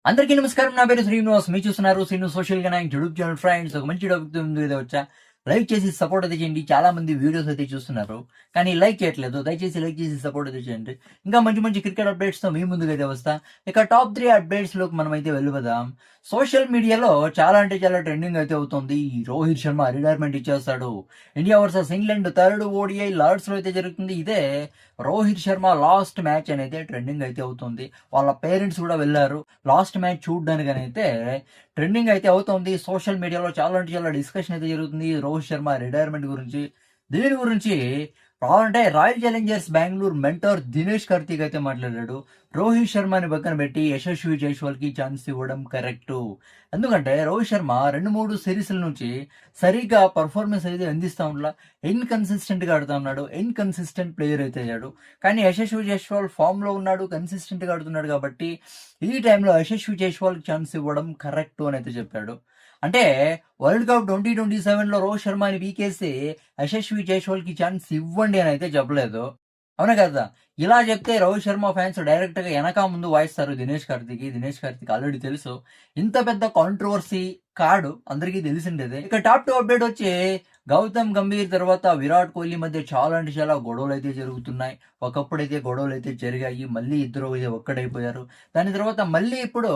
అందరికీ నమస్కారం. నా పేరు శ్రీనివాస్. మీరు చూస్తున్నారు Srinu social gain YouTube channel. Friends, ఒక మంచి టాపిక్ ముందు వచ్చా. లైక్ చేసి సపోర్ట్ అయితే చేయండి. చాలా మంది వీడియోస్ అయితే చూస్తున్నారు, కానీ లైక్ చేయట్లేదు. దయచేసి లైక్ చేసి సపోర్ట్ అయితే చేయండి. ఇంకా మంచి మంచి క్రికెట్ అప్డేట్స్ తో మీ ముందుకు అయితే వస్తా. ఇక టాప్ 3 అప్డేట్స్ లోకి మనం అయితే వెళ్ళిపోదాం. సోషల్ మీడియాలో చాలా అంటే చాలా ట్రెండింగ్ అయితే అవుతుంది. రోహిత్ శర్మ రిటైర్మెంట్ ఇచ్చేస్తాడు. India versus England third ODI Lord's లో అయితే జరుగుతుంది. ఇదే రోహిత్ శర్మ లాస్ట్ మ్యాచ్ అని అయితే ట్రెండింగ్ అయితే అవుతుంది. వాళ్ళ పేరెంట్స్ కూడా వెళ్ళారు లాస్ట్ మ్యాచ్ చూడడానికి అయితే. ట్రెండింగ్ అయితే అవుతుంది. సోషల్ మీడియాలో చాలా అంటే చాలా డిస్కషన్ అయితే జరుగుతుంది రోహిత్ శర్మ రిటైర్మెంట్ గురించి. దీని గురించి అంటే royal Challengers Bengaluru mentor Dinesh Karthik అయితే మాట్లాడాడు. రోహిత్ శర్మని పక్కన పెట్టి యశస్వి జైస్వాల్ కి ఛాన్స్ ఇవ్వడం కరెక్ట్. ఎందుకంటే రోహిత్ శర్మ 2-3 సిరీస్ల నుంచి సరిగ్గా పర్ఫార్మెన్స్ అయితే అందిస్తా ఉండలా. ఇన్కన్సిస్టెంట్ గా ఆడుతా ఉన్నాడు. ఇన్కన్సిస్టెంట్ ప్లేయర్ అయితే అయ్యాడు. కానీ యశస్వి జైస్వాల్ ఫామ్ లో ఉన్నాడు, కన్సిస్టెంట్ గా ఆడుతున్నాడు. కాబట్టి ఈ టైంలో యశస్వి జైస్వాల్ కి ఛాన్స్ ఇవ్వడం కరెక్ట్ అని అయితే చెప్పాడు. అంటే world cup 2027లో Rohit శర్మని VKC Yashasvi Jaiswal కి ఛాన్స్ ఇవ్వండి అని అయితే చెప్పలేదు. అవునా కదా? ఇలా చెప్తే రోహిత్ శర్మ ఫ్యాన్స్ డైరెక్ట్ గా వెనక ముందు వాయిస్తారు దినేష్ కార్తిక్ ఆల్రెడీ తెలుసు. ఇంత పెద్ద కాంట్రవర్సీ కాడు, అందరికీ తెలిసిండేదే. ఇక టాప్ 2 అప్డేట్ వచ్చి గౌతమ్ గంభీర్ తర్వాత విరాట్ కోహ్లీ మధ్య చాలా అంటే చాలా గొడవలు అయితే జరుగుతున్నాయి. ఒకప్పుడైతే గొడవలు అయితే జరిగాయి, మళ్ళీ ఇద్దరు అయితే ఒక్కడైపోయారు. దాని తర్వాత మళ్ళీ ఇప్పుడు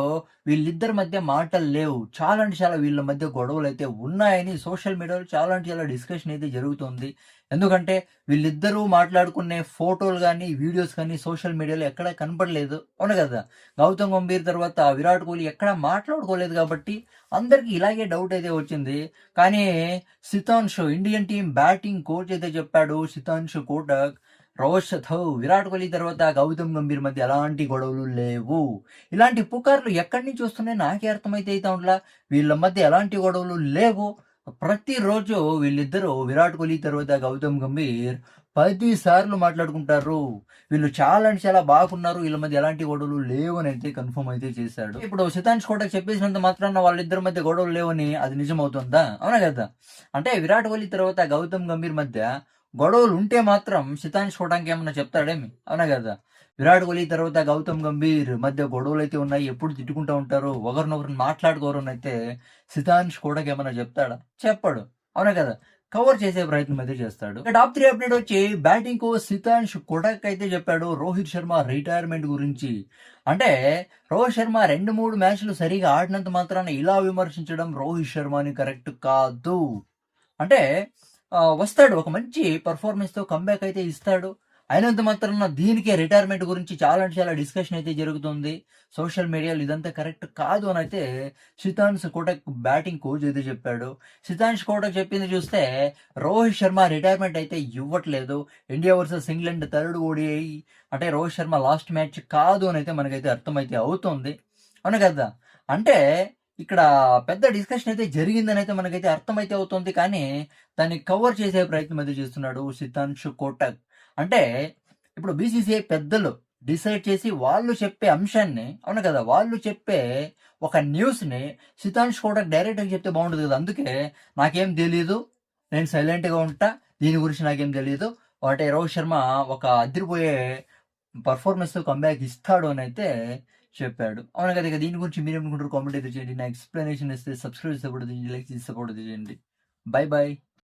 వీళ్ళిద్దరి మధ్య మాటలు లేవు. చాలా అంటే చాలా వీళ్ళ మధ్య గొడవలు అయితే ఉన్నాయని సోషల్ మీడియాలో చాలా అంటే చాలా డిస్కషన్ అయితే జరుగుతుంది. ఎందుకంటే వీళ్ళిద్దరూ మాట్లాడుకునే ఫోటోలు కానీ వీడియోస్ కానీ సోషల్ మీడియాలో ఎక్కడ కనపడలేదు. అవును కదా? గౌతమ్ గంభీర్ తర్వాత విరాట్ కోహ్లీ ఎక్కడ మాట్లాడుకోలేదు. కాబట్టి అందరికి ఇలాగే డౌట్ అయితే వచ్చింది. కానీ సితాంష్ ఇండియన్ టీం బ్యాటింగ్ కోచ్ అయితే చెప్పాడు. సితాంష్ కోటక్ విరాట్ కోహ్లీ తర్వాత గౌతమ్ గంభీర్ మధ్య ఎలాంటి గొడవలు లేవు. ఇలాంటి పుకార్లు ఎక్కడి నుంచి వస్తున్నాయి నాకే అర్థమైతే అయితే ఉండలా. వీళ్ళ మధ్య ఎలాంటి గొడవలు లేవు. ప్రతిరోజు వీళ్ళిద్దరూ విరాట్ కోహ్లీ తర్వాత గౌతమ్ గంభీర్ 10 సార్లు మాట్లాడుకుంటారు. వీళ్ళు చాలా అంటే చాలా బాగున్నారు. వీళ్ళ మధ్య ఎలాంటి గొడవలు లేవు అని అయితే కన్ఫర్మ్ అయితే చేశాడు. ఇప్పుడు సితాంష్ కోటక్ చెప్పేసినంత మాత్రాన వాళ్ళిద్దరి మధ్య గొడవలు లేవని అది నిజం అవుతుందా? అవునా కదా? అంటే విరాట్ కోహ్లీ తర్వాత గౌతమ్ గంభీర్ మధ్య గొడవలు ఉంటే మాత్రం సితాంష్ కోటక్ ఏమన్నా చెప్తాడేమి? అవునా కదా? విరాట్ కోహ్లీ తర్వాత గౌతమ్ గంభీర్ మధ్య గొడవలు అయితే ఉన్నాయి. ఎప్పుడు తిట్టుకుంటూ ఉంటారు, ఒకరినొకరిని మాట్లాడుకోరు అని అయితే సితాంష్ కోటక్ ఏమన్నా చెప్తాడా? చెప్పాడు. అవునా కదా? కవర్ చేసే ప్రయత్నం అయితే చేస్తాడు. టాప్ 3 అప్డేట్ వచ్చి బ్యాటింగ్ కోచ్ సితాంష్ కోటక్ అయితే చెప్పాడు రోహిత్ శర్మ రిటైర్మెంట్ గురించి. అంటే రోహిత్ శర్మ 2-3 మ్యాచ్లు సరిగా ఆడినంత మాత్రాన ఇలా విమర్శించడం రోహిత్ శర్మని కరెక్ట్ కాదు. అంటే వస్తాడు, ఒక మంచి పర్ఫార్మెన్స్ తో కంబ్యాక్ అయితే ఇస్తాడు. అయినంత మాత్రాన దీనికే రిటైర్మెంట్ గురించి చాలా అంటే చాలా డిస్కషన్ అయితే జరుగుతుంది సోషల్ మీడియాలో. ఇదంతా కరెక్ట్ కాదు అని అయితే సితాంష్ కోటక్ బ్యాటింగ్ కోచ్ అయితే చెప్పాడు. సితాంష్ కోటక్ చెప్పింది చూస్తే రోహిత్ శర్మ రిటైర్మెంట్ అయితే ఇవ్వట్లేదు. India versus England third ODI అంటే రోహిత్ శర్మ లాస్ట్ మ్యాచ్ కాదు అని అయితే మనకైతే అర్థమైతే అవుతుంది. అవును కదా? అంటే ఇక్కడ పెద్ద డిస్కషన్ అయితే జరిగిందని అయితే మనకైతే అర్థమైతే అవుతుంది. కానీ దాన్ని కవర్ చేసే ప్రయత్నం అయితే చేస్తున్నాడు సితాంష్ కోటక్. అంటే ఇప్పుడు బీసీసీఐ పెద్దలు డిసైడ్ చేసి వాళ్ళు చెప్పే అంశాన్ని, అవును కదా, వాళ్ళు చెప్పే ఒక న్యూస్ని సితాంష్ కోటక్ డైరెక్ట్గా చెప్తే బాగుంటుంది కదా. అందుకే నాకేం తెలీదు, నేను సైలెంట్గా ఉంటా, దీని గురించి నాకేం తెలియదు, అంటే రోహిత్ శర్మ ఒక అదిరిపోయే పర్ఫార్మెన్స్ కంబ్యాక్ ఇస్తాడు అని అయితే చెప్పాడు. అవును కదా? ఇక దీని గురించి మీరేమనుకుంటారు? కామెంట్ అయితే చేయండి. నా ఎక్స్ప్లెనేషన్ ఇస్తే సబ్స్క్రైబ్ సపోర్ట్ చేయండి, లైక్ చేసి సపోర్ట్ చేయండి. Bye bye.